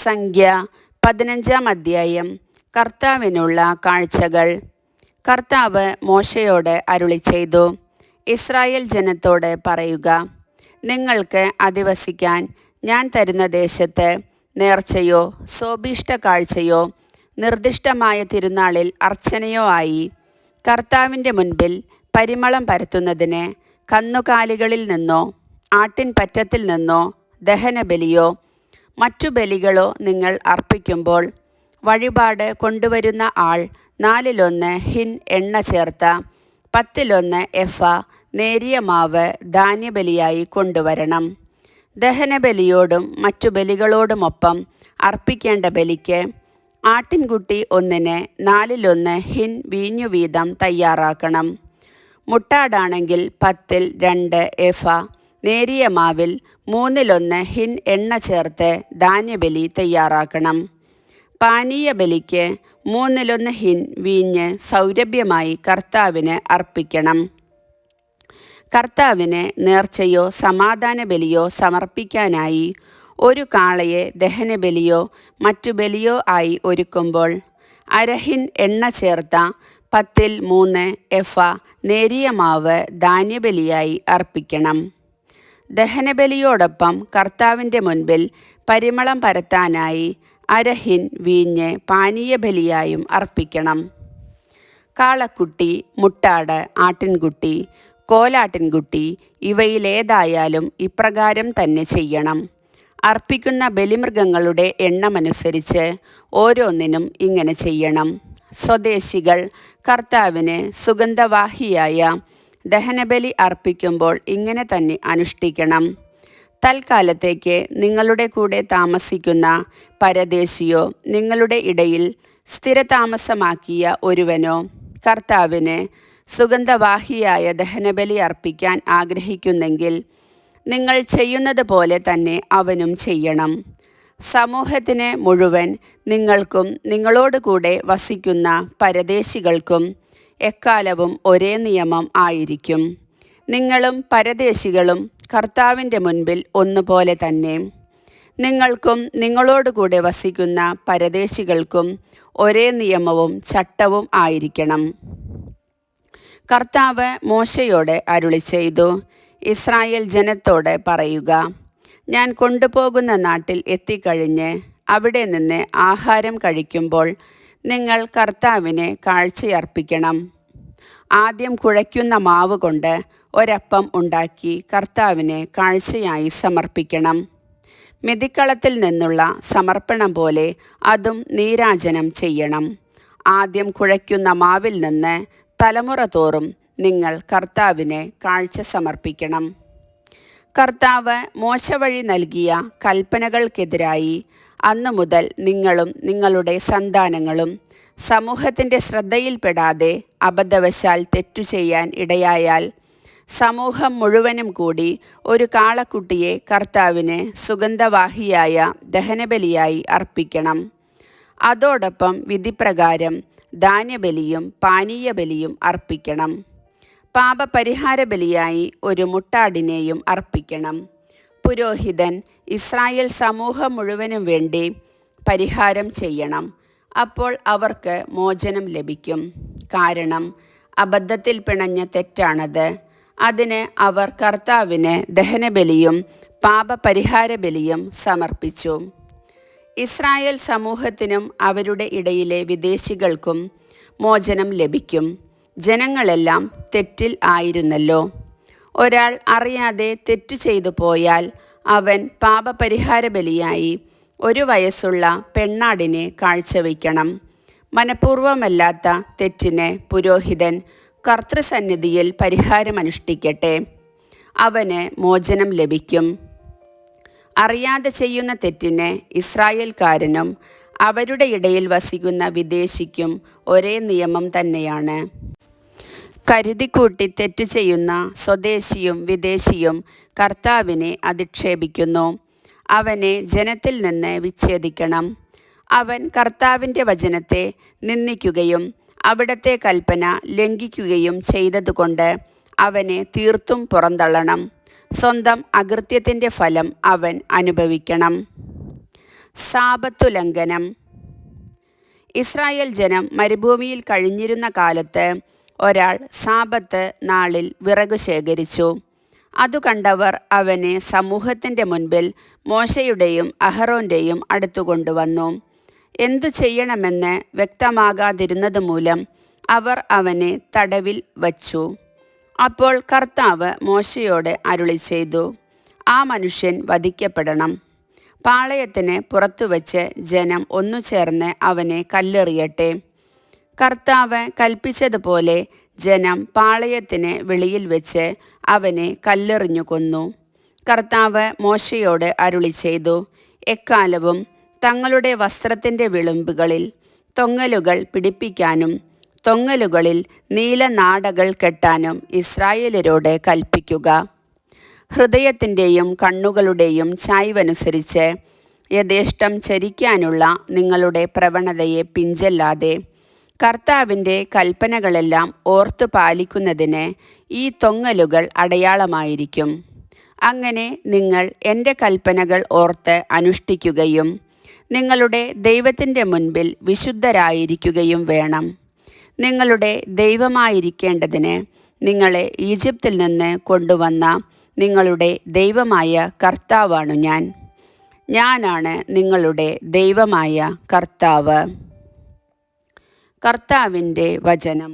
സംഖ്യ 15-ാം അധ്യായം. കർത്താവിനുള്ള കാഴ്ചകൾ. കർത്താവ് മോശയോട് അരുളിച്ചെയ്തു, ഇസ്രായേൽ ജനത്തോട് പറയുക, നിങ്ങൾക്ക് അധിവസിക്കാൻ ഞാൻ തരുന്ന ദേശത്ത് നേർച്ചയോ സോഭീഷ്ട കാഴ്ചയോ നിർദ്ദിഷ്ടമായ തിരുനാളിൽ അർച്ചനയോ ആയി കർത്താവിൻ്റെ മുൻപിൽ പരിമളം പരത്തുന്നതിന് കന്നുകാലികളിൽ നിന്നോ ആട്ടിൻ പറ്റത്തിൽ നിന്നോ ദഹനബലിയോ മറ്റു ബലികളോ നിങ്ങൾ അർപ്പിക്കുമ്പോൾ വഴിപാട് കൊണ്ടുവരുന്ന ആൾ 1/4 ഹിൻ എണ്ണ ചേർത്ത 1/10 എഫ നേരിയ മാവ് ധാന്യബലിയായി കൊണ്ടുവരണം. ദഹനബലിയോടും മറ്റു ബലികളോടുമൊപ്പം അർപ്പിക്കേണ്ട ബലിക്ക് ആട്ടിൻകുട്ടി ഒന്നിന് 1/4 ഹിൻ വീഞ്ഞു വീതം തയ്യാറാക്കണം. മുട്ടാടാണെങ്കിൽ 10-ൽ 2 എഫ നേരിയ മാവിൽ 1/3 ഹിൻ എണ്ണ ചേർത്ത് ധാന്യബലി തയ്യാറാക്കണം. പാനീയ ബലിക്ക് 1/3 ഹിൻ വീഞ്ഞ് സൗരഭ്യമായി കർത്താവിന് അർപ്പിക്കണം. കർത്താവിന് നേർച്ചയോ സമാധാന ബലിയോ സമർപ്പിക്കാനായി ഒരു കാളയെ ദഹനബലിയോ മറ്റു ബലിയോ ആയി ഒരുക്കുമ്പോൾ 1/2 ഹിൻ എണ്ണ ചേർത്ത 10-ൽ 3 എഫ നേരിയ മാവ് ധാന്യബലിയായി അർപ്പിക്കണം. ദഹനബലിയോടൊപ്പം കർത്താവിൻ്റെ മുൻപിൽ പരിമളം പരത്താനായി 1/2 ഹിൻ വീഞ്ഞ് പാനീയ ബലിയായും അർപ്പിക്കണം. കാളക്കുട്ടി, മുട്ടാട്, ആട്ടിൻകുട്ടി, കോലാട്ടിൻകുട്ടി ഇവയിലേതായാലും ഇപ്രകാരം തന്നെ ചെയ്യണം. അർപ്പിക്കുന്ന ബലിമൃഗങ്ങളുടെ എണ്ണമനുസരിച്ച് ഓരോന്നിനും ഇങ്ങനെ ചെയ്യണം. സ്വദേശികൾ കർത്താവിന് സുഗന്ധവാഹിയായ ദഹനബലി അർപ്പിക്കുമ്പോൾ ഇങ്ങനെ തന്നെ അനുഷ്ഠിക്കണം. തൽക്കാലത്തേക്ക് നിങ്ങളുടെ കൂടെ താമസിക്കുന്ന പരദേശിയോ നിങ്ങളുടെ ഇടയിൽ സ്ഥിരതാമസമാക്കിയ ഒരുവനോ കർത്താവിന് സുഗന്ധവാഹിയായ ദഹനബലി അർപ്പിക്കാൻ ആഗ്രഹിക്കുന്നെങ്കിൽ നിങ്ങൾ ചെയ്യുന്നത് പോലെ തന്നെ അവനും ചെയ്യണം. സമൂഹത്തിന് മുഴുവൻ നിങ്ങൾക്കും നിങ്ങളോടുകൂടെ വസിക്കുന്ന പരദേശികൾക്കും എക്കാലവും ഒരേ നിയമം ആയിരിക്കും. നിങ്ങളും പരദേശികളും കർത്താവിൻ്റെ മുൻപിൽ ഒന്നുപോലെ തന്നെ. നിങ്ങൾക്കും നിങ്ങളോടുകൂടെ വസിക്കുന്ന പരദേശികൾക്കും ഒരേ നിയമവും ചട്ടവും ആയിരിക്കണം. കർത്താവ് മോശയോട് അരുളിച്ചെയ്തു, ഇസ്രായേൽ ജനത്തോട് പറയുക, ഞാൻ കൊണ്ടുപോകുന്ന നാട്ടിൽ എത്തിക്കഴിഞ്ഞ് അവിടെ നിന്ന് ആഹാരം കഴിക്കുമ്പോൾ നിങ്ങൾ കർത്താവിന് കാഴ്ചയർപ്പിക്കണം. ആദ്യം കുഴയ്ക്കുന്ന മാവ് കൊണ്ട് ഒരപ്പം ഉണ്ടാക്കി കർത്താവിന് കാഴ്ചയായി സമർപ്പിക്കണം. മെതിക്കളത്തിൽ നിന്നുള്ള സമർപ്പണം പോലെ അതും നീരാജനം ചെയ്യണം. ആദ്യം കുഴയ്ക്കുന്ന മാവിൽ നിന്ന് തലമുറ തോറും നിങ്ങൾ കർത്താവിന് കാഴ്ച സമർപ്പിക്കണം. കർത്താവ് മോശ വഴി നൽകിയ കൽപ്പനകൾക്കെതിരായി അന്നു മുതൽ നിങ്ങളും നിങ്ങളുടെ സന്താനങ്ങളും സമൂഹത്തിൻ്റെ ശ്രദ്ധയിൽപ്പെടാതെ അബദ്ധവശാൽ തെറ്റു ചെയ്യാൻ ഇടയായാൽ സമൂഹം മുഴുവനും കൂടി ഒരു കാളക്കുട്ടിയെ കർത്താവിന് സുഗന്ധവാഹിയായ ദഹനബലിയായി അർപ്പിക്കണം. അതോടൊപ്പം വിധിപ്രകാരം ധാന്യബലിയും പാനീയ ബലിയും അർപ്പിക്കണം. പാപപരിഹാര ബലിയായി ഒരു മുട്ടാടിനെയും അർപ്പിക്കണം. പുരോഹിതൻ ഇസ്രായേൽ സമൂഹം മുഴുവനും വേണ്ടി പരിഹാരം ചെയ്യണം. അപ്പോൾ അവർക്ക് മോചനം ലഭിക്കും. കാരണം അബദ്ധത്തിൽ പിണഞ്ഞ തെറ്റാണത്. അതിന് അവർ കർത്താവിന് ദഹനബലിയും പാപപരിഹാര ബലിയും സമർപ്പിച്ചു. ഇസ്രായേൽ സമൂഹത്തിനും അവരുടെ ഇടയിലെ വിദേശികൾക്കും മോചനം ലഭിക്കും. ജനങ്ങളെല്ലാം തെറ്റിൽ ആയിരുന്നല്ലോ. ഒരാൾ അറിയാതെ തെറ്റു ചെയ്തു പോയാൽ അവൻ പാപപരിഹാര ബലിയായി 1 വയസ്സുള്ള പെണ്ണാടിനെ കാഴ്ചവെക്കണം. മനഃപൂർവമല്ലാത്ത തെറ്റിന് പുരോഹിതൻ കർത്തൃസന്നിധിയിൽ പരിഹാരമനുഷ്ഠിക്കട്ടെ. അവന് മോചനം ലഭിക്കും. അറിയാതെ ചെയ്യുന്ന തെറ്റിന് ഇസ്രായേൽക്കാരനും അവരുടെ ഇടയിൽ വസിക്കുന്ന വിദേശിക്കും ഒരേ നിയമം തന്നെയാണ്. കരുതിക്കൂട്ടി തെറ്റു ചെയ്യുന്ന സ്വദേശിയും വിദേശിയും കർത്താവിനെ അധിക്ഷേപിക്കുന്നു. അവനെ ജനത്തിൽ നിന്ന് വിച്ഛേദിക്കണം. അവൻ കർത്താവിൻ്റെ വചനത്തെ നിന്ദിക്കുകയും അവിടുത്തെ കൽപ്പന ലംഘിക്കുകയും ചെയ്തതുകൊണ്ട് അവനെ തീർത്തും പുറന്തള്ളണം. സ്വന്തം അകൃത്യത്തിൻ്റെ ഫലം അവൻ അനുഭവിക്കണം. സാബത്തുലംഘനം. ഇസ്രായേൽ ജനം മരുഭൂമിയിൽ കഴിഞ്ഞിരുന്ന കാലത്ത് ഒരാൾ സാബത്ത് നാളിൽ വിറകു ശേഖരിച്ചു. അതു കണ്ടവർ അവനെ സമൂഹത്തിൻ്റെ മുൻപിൽ മോശയുടെയും അഹറോൻ്റെയും അടുത്തു കൊണ്ടുവന്നു. എന്തു ചെയ്യണമെന്ന് വ്യക്തമാകാതിരുന്നത് മൂലം അവർ അവനെ തടവിൽ വച്ചു. അപ്പോൾ കർത്താവ് മോശയോട് അരുളി ചെയ്തു, ആ മനുഷ്യൻ വധിക്കപ്പെടണം. പാളയത്തിന് പുറത്തുവച്ച് ജനം ഒന്നു ചേർന്ന് അവനെ കല്ലെറിയട്ടെ. കർത്താവ് കൽപ്പിച്ചതുപോലെ ജനം പാളയത്തിന് വെളിയിൽ വെച്ച് അവനെ കല്ലെറിഞ്ഞു കൊന്നു. കർത്താവ് മോശയോട് അരുളി ചെയ്തു, എക്കാലവും തങ്ങളുടെ വസ്ത്രത്തിൻ്റെ വിളുമ്പുകളിൽ തൊങ്ങലുകൾ പിടിപ്പിക്കാനും തൊങ്ങലുകളിൽ നീലനാടകൾ കെട്ടാനും ഇസ്രായേലരോട് കൽപ്പിക്കുക. ഹൃദയത്തിൻ്റെയും കണ്ണുകളുടെയും ചായ്വനുസരിച്ച് യഥേഷ്ടം ചരിക്കാനുള്ള നിങ്ങളുടെ പ്രവണതയെ പിഞ്ചല്ലാതെ കർത്താവിൻ്റെ കൽപ്പനകളെല്ലാം ഓർത്തു പാലിക്കുന്നതിന് ഈ തൊങ്ങലുകൾ അടയാളമായിരിക്കും. അങ്ങനെ നിങ്ങൾ എൻ്റെ കൽപ്പനകൾ ഓർത്ത് അനുഷ്ഠിക്കുകയും നിങ്ങളുടെ ദൈവത്തിൻ്റെ മുൻപിൽ വിശുദ്ധരായിരിക്കുകയും വേണം. നിങ്ങളുടെ ദൈവമായിരിക്കേണ്ടതിന് നിങ്ങളെ ഈജിപ്തിൽ നിന്ന് കൊണ്ടുവന്ന നിങ്ങളുടെ ദൈവമായ കർത്താവാണു ഞാൻ. ഞാനാണ് നിങ്ങളുടെ ദൈവമായ കർത്താവ്. കർത്താവിൻ്റെ വചനം.